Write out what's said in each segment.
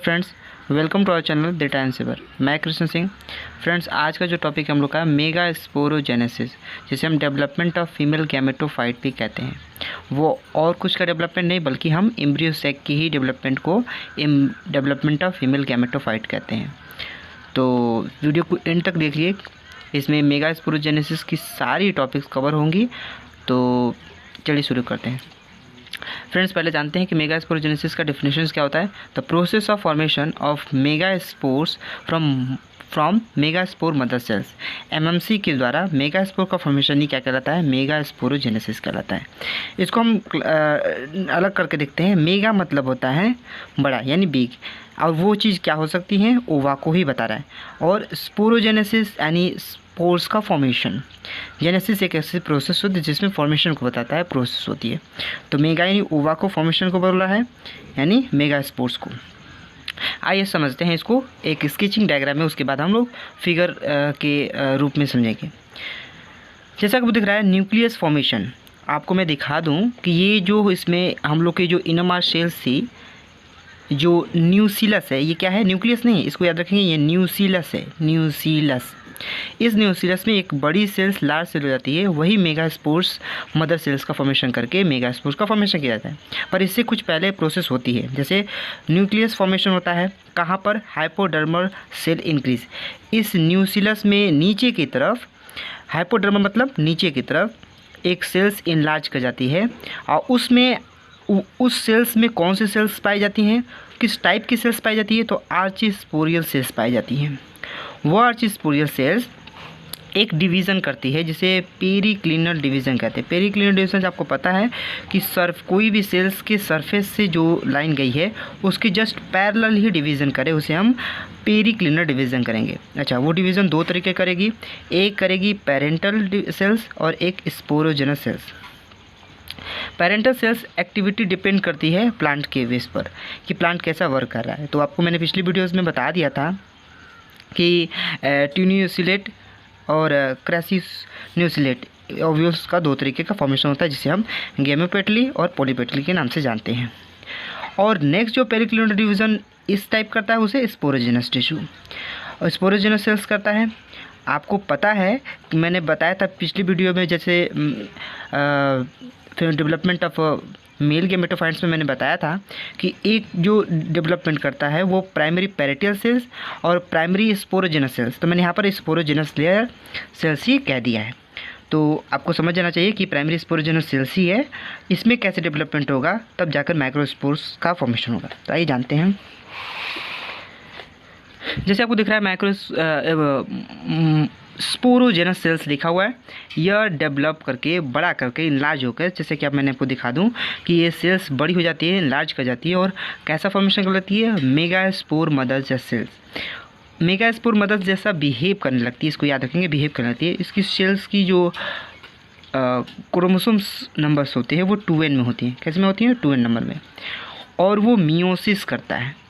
Friends, welcome to our channel data and मैं Krishna Singh. Friends, आज का जो टॉपिक हम लोग का है मेगा स्पोरोजेनेसिस, जिसे हम डेवलपमेंट ऑफ फीमेल गैमेटोफाइट भी कहते हैं। वो और कुछ का डेवलपमेंट नहीं बल्कि हम एम्ब्रियो सेक की ही डेवलपमेंट को डेवलपमेंट ऑफ फीमेल गैमेटोफाइट कहते हैं। तो वीडियो को एंड तक देखिए, इसमें मेगा स्पोरोजेनेसिस की सारी टॉपिक्स कवर होंगी। तो चलिए शुरू करते हैं। फ्रेंड्स, पहले जानते हैं कि मेगा स्पोरोजेनेसिस का डेफिनेशन क्या होता है। The process of formation of mega spores from mega spore mother cells. MMC के द्वारा मेगा स्पोर का फॉर्मेशन ही क्या कहलाता है? मेगा स्पोरोजेनेसिस कहलाता है। इसको हम अलग करके देखते हैं। मेगा मतलब होता है बड़ा यानी बिग, और वो चीज़ क्या हो सकती है ओवा को ही बता रहा है। और स्पोरोजेनेसिस यानी स्पोर्स का फॉर्मेशन। जेनेसिस एक ऐसी प्रोसेस होती है जिसमें फॉर्मेशन को बताता है, प्रोसेस होती है। तो मेगा यानी ओवा को फॉर्मेशन को बोल रहा है, यानी मेगा स्पोर्स को। आइए समझते हैं इसको एक स्केचिंग डायग्राम में, उसके बाद हम लोग फिगर के रूप में समझेंगे। जैसा कि वो दिख रहा है न्यूक्लियस फॉर्मेशन, आपको मैं दिखा दूं कि ये जो इसमें हम लोग के जो इनरमार सेल्स थी, जो न्यूक्लियस है, ये क्या है? न्यूक्लियस नहीं, इसको याद रखेंगे, ये न्यूक्लियस है, न्यूक्लियस। इस न्यूक्लियस में एक बड़ी सेल्स लार्ज सेल हो जाती है, वही मेगा स्पोर्स मदर सेल्स का फॉर्मेशन करके मेगा स्पोर्स का फॉर्मेशन किया जाता है। पर इससे कुछ पहले प्रोसेस होती है। जैसे न्यूक्लियस फॉर्मेशन होता है कहाँ पर? Hypodermal cell increase. इस न्यूक्लियस में नीचे की तरफ, हाइपोडर्मल मतलब नीचे की तरफ एक सेल्स इनलार्ज कर जाती है, और उसमें उस सेल्स में कौन सी सेल्स पाई जाती हैं, किस टाइप की सेल्स पाई जाती है? तो आर्चिस्पोरियल सेल्स पाई जाती हैं। वो आर्चिस्पोरियल सेल्स एक डिवीज़न करती है जिसे पेरिक्लिनल डिवीज़न कहते हैं। पेरिक्लिनल डिवीज़न आपको पता है कि कोई भी सेल्स के सरफेस से जो लाइन गई है उसके जस्ट पैरेलल ही डिवीज़न करे, उसे हम पेरिक्लिनल डिवीज़न करेंगे। अच्छा, वो डिवीज़न दो तरीके करेगी, एक करेगी पेरेंटल सेल्स और एक sporogenous cells. Parental cells activity depend करती है प्लांट के बेस पर कि प्लांट कैसा वर्क कर रहा है। तो आपको मैंने पिछली वीडियोज़ में बता दिया था कि ट्यूनियोसिलेट और क्रैसिन्यूसिलेट ओव्यूल्स का दो तरीके का फॉर्मेशन होता है, जिसे हम गैमेटोपेटली और पॉलीपेटली के नाम से जानते हैं। और नेक्स्ट जो पेरिक्लिनल डिवीज़न इस टाइप करता है उसे स्पोरोजेनस टिश्यू और स्पोरोजेनस सेल्स करता है। आपको पता है कि मैंने बताया था पिछली वीडियो में, जैसे डेवलपमेंट ऑफ मेल गैमेटोफाइट्स में मैंने बताया था कि एक जो डेवलपमेंट करता है वो प्राइमरी पेरिटियल सेल्स और प्राइमरी स्पोरोजेनस सेल्स। तो मैंने यहाँ पर स्पोरोजेनस लेयर सेल्स ही कह दिया है। तो आपको समझ जाना चाहिए कि प्राइमरी स्पोरोजेनस सेल्स ही है। इसमें कैसे डेवलपमेंट होगा, तब जाकर माइक्रोस्पोर्स का फॉर्मेशन होगा। तो आइए जानते हैं। जैसे आपको दिख रहा है स्पोरोजेनस सेल्स लिखा हुआ है। यह डेवलप करके बड़ा करके इनलार्ज होकर, जैसे कि अब मैंने आपको दिखा दूं कि ये सेल्स बड़ी हो जाती है, इनलार्ज कर जाती है, और कैसा फॉर्मेशन कर लेती है? Mega spore mother cells. Mega spore mother जैसा बिहेव करने लगती है, इसको याद रखेंगे, बिहेव करने लगती है। इसकी सेल्स की जो क्रोमोसोम्स नंबर्स होते हैं वो 2n में होती हैं। कैसे में होती हैं? 2n नंबर में। और वो मियोसिस करता है।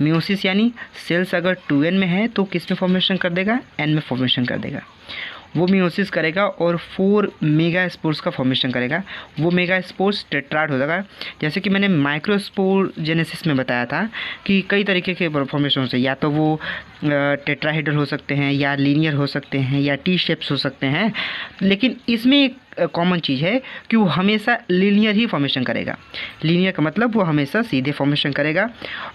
मियोसिस यानी सेल्स अगर 2n में है तो किस में फॉर्मेशन कर देगा? n में फॉर्मेशन कर देगा। वो मियोसिस करेगा और 4 मेगा स्पोर्स का फॉर्मेशन करेगा। वो मेगा स्पोर्स टेट्राड हो जाएगा। जैसे कि मैंने माइक्रोस्पोरोजेनेसिस में बताया था कि कई तरीके के फॉर्मेशन हो सकते हैं, या तो वो टेट्राहेड्रल हो सकते हैं, या लीनियर हो सकते हैं, या टी शेप्स हो सकते हैं। लेकिन इसमें एक कॉमन चीज़ है कि वो हमेशा लीनियर ही फॉर्मेशन करेगा। लीनियर का मतलब वो हमेशा सीधे फॉर्मेशन करेगा।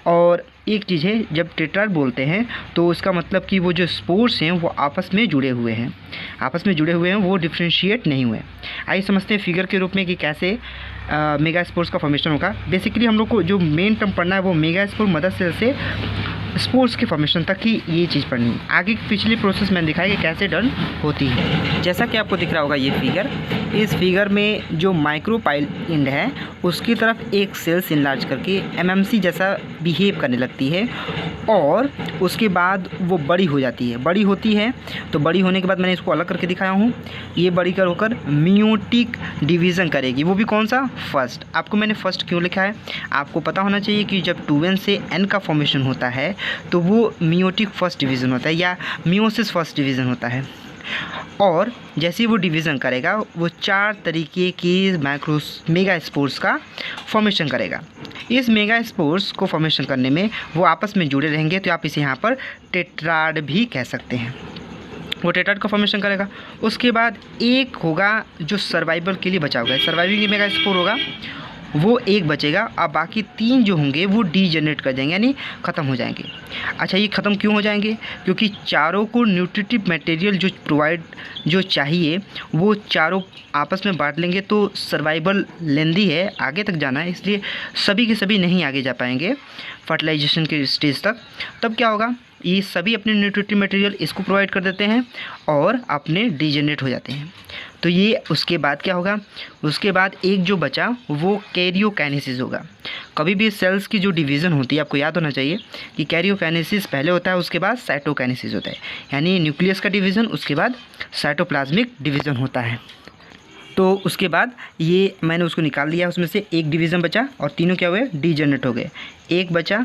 और एक चीज़ है, जब टेट्राड बोलते हैं तो इसका मतलब कि वो जो स्पोर्स हैं वो आपस में जुड़े हुए हैं, वो डिफ्रेंशिएट नहीं हुए। आइए समझते हैं फिगर के रूप में कि कैसे मेगा स्पोर्स का फॉर्मेशन होगा। बेसिकली हम लोग को जो मेन टर्म पढ़ना है वो मेगा स्पोर मदर सेल से स्पोर्स के फॉर्मेशन तक ही ये चीज़ पढ़नी है। आगे पिछली प्रोसेस मैंने दिखाया कि कैसे डन होती है। जैसा कि आपको दिख रहा होगा ये फिगर, इस फिगर में जो माइक्रोपाइल इंड है उसकी तरफ एक सेल्स इनलार्ज करके एमएमसी जैसा बिहेव करने लगती है, और उसके बाद वो बड़ी हो जाती है। बड़ी होती है तो बड़ी होने के बाद मैंने इसको अलग करके दिखाया हूँ। ये बड़ी कर होकर मियोटिक डिवीज़न करेगी। वो भी कौन सा? फर्स्ट। आपको मैंने फर्स्ट क्यों लिखा है? आपको पता होना चाहिए कि जब 2n से n का फॉर्मेशन होता है तो वो मियोटिक फर्स्ट डिवीज़न होता है, या मियोसिस फर्स्ट डिवीज़न होता है। और जैसे ही वो डिवीज़न करेगा वो 4 तरीके की मेगा स्पोर्स का फॉर्मेशन करेगा। इस मेगा स्पोर्स को फॉर्मेशन करने में वो आपस में जुड़े रहेंगे, तो आप इसे यहाँ पर टेट्राड भी कह सकते हैं। वो टेट्राड का फॉर्मेशन करेगा। उसके बाद एक होगा जो सर्वाइवल के लिए बचा होगा, सर्वाइविंग मेगा स्पोर होगा, वो एक बचेगा। अब बाकी 3 जो होंगे वो डीजेनरेट कर जाएंगे, यानी ख़त्म हो जाएंगे। अच्छा, ये ख़त्म क्यों हो जाएंगे? क्योंकि चारों को न्यूट्रिटिव मटेरियल जो चाहिए वो चारों आपस में बांट लेंगे, तो सर्वाइवल लेंदी है, आगे तक जाना है, इसलिए सभी के सभी नहीं आगे जा पाएंगे फर्टिलाइजेशन के स्टेज तक। तब क्या होगा, ये सभी अपने न्यूट्रिटिव मटेरियल इसको प्रोवाइड कर देते हैं और अपने डीजेनरेट हो जाते हैं। तो ये उसके बाद क्या होगा, उसके बाद एक जो बचा वो कैरियोकाइनेसिस होगा। कभी भी सेल्स की जो डिवीज़न होती है, आपको याद होना चाहिए कि कैरियोकाइनेसिस पहले होता है, उसके बाद साइटोकाइनेसिस होता है, यानी न्यूक्लियस का डिवीज़न, उसके बाद साइटोप्लाज्मिक डिवीज़न होता है। तो उसके बाद ये मैंने उसको निकाल दिया, उसमें से एक डिवीज़न बचा और तीनों क्या हुए, डीजेनरेट हो गए। एक बचा,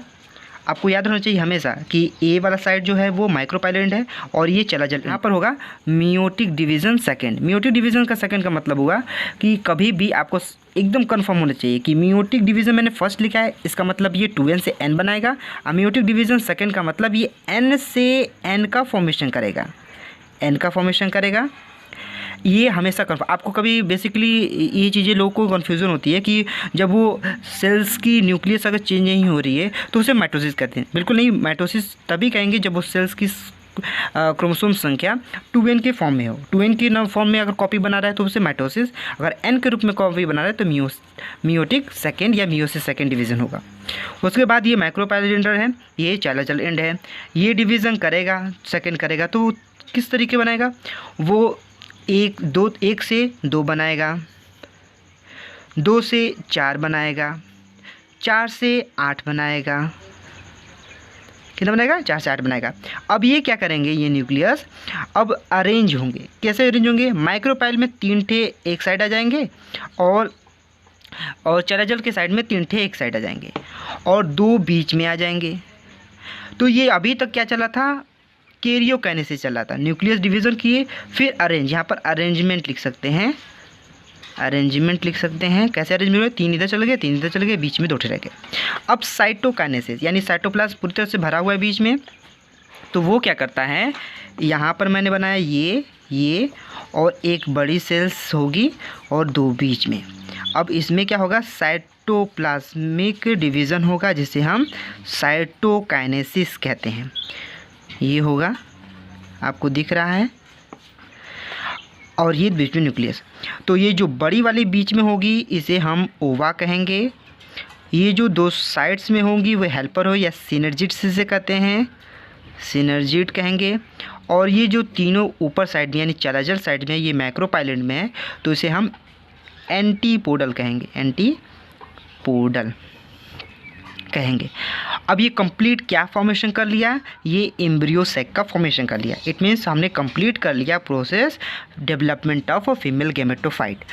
आपको याद होना चाहिए हमेशा कि ए वाला साइड जो है वो माइक्रोपाइलेंट है और ये चला जल यहाँ पर होगा meiotic division second. Meiotic division का सेकंड का मतलब हुआ कि कभी भी आपको एकदम कंफर्म होना चाहिए कि मियोटिक डिवीज़न मैंने फर्स्ट लिखा है, इसका मतलब ये 2n से n बनाएगा, और मियोटिक डिवीज़न सेकंड का मतलब ये n से n का फॉर्मेशन करेगा, n का फॉर्मेशन करेगा। ये हमेशा आपको कभी बेसिकली ये चीज़ें लोगों को कन्फ्यूज़न होती है कि जब वो सेल्स की न्यूक्लियस अगर चेंज नहीं हो रही है तो उसे माइटोसिस कहते हैं। बिल्कुल नहीं, माइटोसिस तभी कहेंगे जब वो सेल्स की क्रोमोसोम संख्या 2n के फॉर्म में हो। 2n के फॉर्म में अगर कॉपी बना रहा है तो उसे माइटोसिस, अगर n के रूप में कॉपी बना रहा है तो मियोटिक सेकेंड या मियोसिस सेकेंड डिवीज़न होगा। उसके बाद ये माइक्रोपाइलेंडर है, ये चाइलाजल एंड है, ये डिवीज़न करेगा, सेकेंड करेगा, तो किस तरीके बनाएगा, वो 1 से 2 बनाएगा, 2 से 4 बनाएगा, 4 से 8 बनाएगा, कितना बनाएगा, 4 से 8 बनाएगा। अब ये क्या करेंगे, ये न्यूक्लियस अब अरेंज होंगे। कैसे अरेंज होंगे, माइक्रोपाइल में 3 ठे एक साइड आ जाएंगे और चाइलाजल के साइड में 3 ठे एक साइड आ जाएंगे और 2 बीच में आ जाएंगे। तो ये अभी तक क्या चला था, कैरियोकाइनेसिस चल रहा था। न्यूक्लियस डिवीज़न किए, फिर अरेंज, यहाँ पर अरेंजमेंट लिख सकते हैं, अरेंजमेंट लिख सकते हैं। कैसे अरेंजमेंट हुए, 3 इधर चले गए, 3 इधर चले गए, बीच में 2 रह गए। अब साइटोकाइनेसिस, यानी साइटोप्लाज्म पूरी तरह से भरा हुआ है बीच में, तो वो क्या करता है, यहाँ पर मैंने बनाया ये और एक बड़ी सेल्स होगी और 2 बीच में। अब इसमें क्या होगा, साइटोप्लाज्मिक डिवीज़न होगा, जिसे हम साइटोकाइनेसिस कहते हैं। ये होगा, आपको दिख रहा है, और ये बीच में न्यूक्लियस। तो ये जो बड़ी वाली बीच में होगी इसे हम ओवा कहेंगे। ये जो 2 साइड्स में होंगी वो हेल्पर हो या सिनर्जिट से कहते हैं, सिनर्जिट कहेंगे। और ये जो तीनों ऊपर साइड में यानी चाइलाजल साइड में, ये माइक्रोपाइलेंट में है, तो इसे हम एंटीपोडल कहेंगे, एंटीपोडल कहेंगे। अब ये कंप्लीट क्या फॉर्मेशन कर लिया, ये एम्ब्रियो सैक का फॉर्मेशन कर लिया। इट मीन्स हमने कंप्लीट कर लिया process development of a female gametophyte.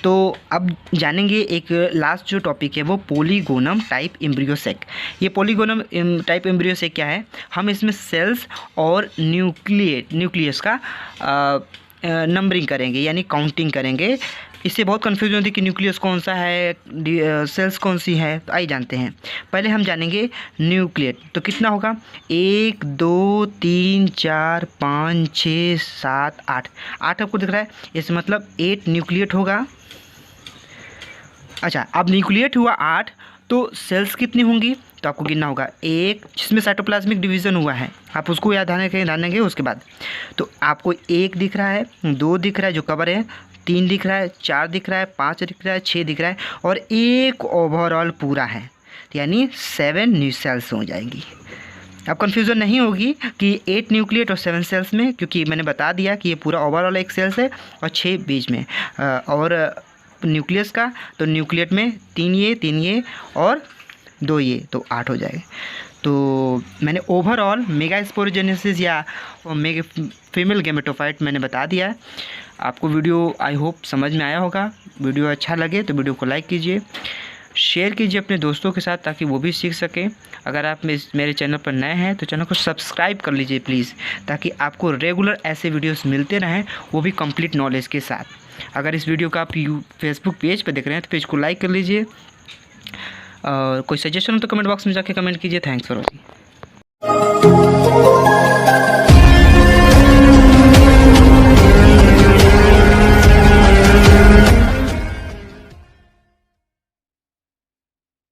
तो अब जानेंगे एक लास्ट जो टॉपिक है वो पोलीगोनम टाइप एम्ब्रियो सैक। ये पोलीगोनम टाइप एम्ब्रियो सैक क्या है, हम इसमें सेल्स और न्यूक्लियस का नंबरिंग करेंगे, यानी काउंटिंग करेंगे। इससे बहुत कन्फ्यूजन होती है कि न्यूक्लियस कौन सा है, सेल्स कौन सी है, तो आइए जानते हैं। पहले हम जानेंगे न्यूक्लियट, तो कितना होगा, 1 2 3 4 5 6 7 8 आपको दिख रहा है, इससे मतलब 8 न्यूक्लियट होगा। अच्छा, अब न्यूक्लियट हुआ 8, तो सेल्स कितनी होंगी, तो आपको गिनना होगा 1, जिसमें साइटोप्लाज्मिक डिवीज़न हुआ है, आप उसको याद ध्यान उसके बाद। तो आपको 1 दिख रहा है, 2 दिख रहा है जो कवर है, 3 दिख रहा है, 4 दिख रहा है, 5 दिख रहा है, 6 दिख रहा है, और 1 ओवरऑल पूरा है, यानी 7 न्यू सेल्स हो जाएंगी। अब कन्फ्यूज़न नहीं होगी कि 8 न्यूक्लियट और 7 सेल्स में, क्योंकि मैंने बता दिया कि ये पूरा ओवरऑल एक सेल्स है और 6 बीच में। और न्यूक्लियस का, तो न्यूक्लियट में 3 ये और 2 ये, तो 8 हो जाएगा। तो मैंने ओवरऑल मेगा स्पोरोजेनेसिस या फीमेल गैमेटोफाइट मैंने बता दिया है। आपको वीडियो आई होप समझ में आया होगा। वीडियो अच्छा लगे तो वीडियो को लाइक कीजिए, शेयर कीजिए अपने दोस्तों के साथ ताकि वो भी सीख सकें। अगर आप मेरे चैनल पर नए हैं तो चैनल को सब्सक्राइब कर लीजिए प्लीज़, ताकि आपको रेगुलर ऐसे वीडियोस मिलते रहें, वो भी कंप्लीट नॉलेज के साथ। अगर इस वीडियो को आप फेसबुक पेज पर देख रहे हैं तो पेज को लाइक कर लीजिए। और कोई सजेशन हो तो कमेंट बॉक्स में जाके कमेंट कीजिए। Thanks for watching.